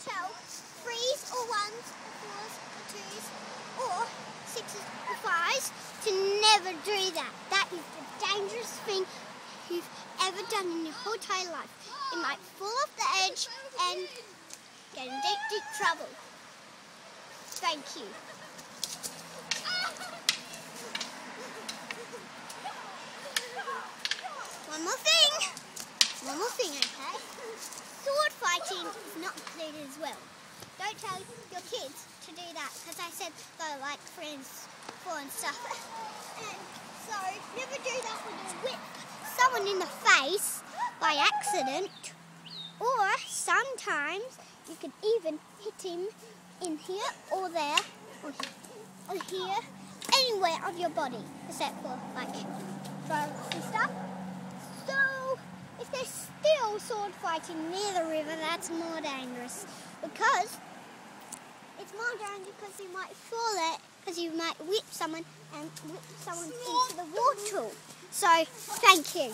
tell 3s or 1s or 4s or 2s or 6s or 5s to never do that. That is the dangerous thing you've ever done in your whole entire life. It might fall off the edge and get in deep, deep trouble. Thank you. One more thing, okay? Sword fighting is not included as well. Don't tell your kids to do that, because I said they're like friends for and stuff. And so never do that when you whip someone in the face by accident, or sometimes you could even hit him in here or there or here, anywhere on your body except for like drugs and stuff. So if they're still sword fighting near the river, that's more dangerous, because it's more dangerous because you might fall it, because you might whip someone and whip someone into the water. So thank you.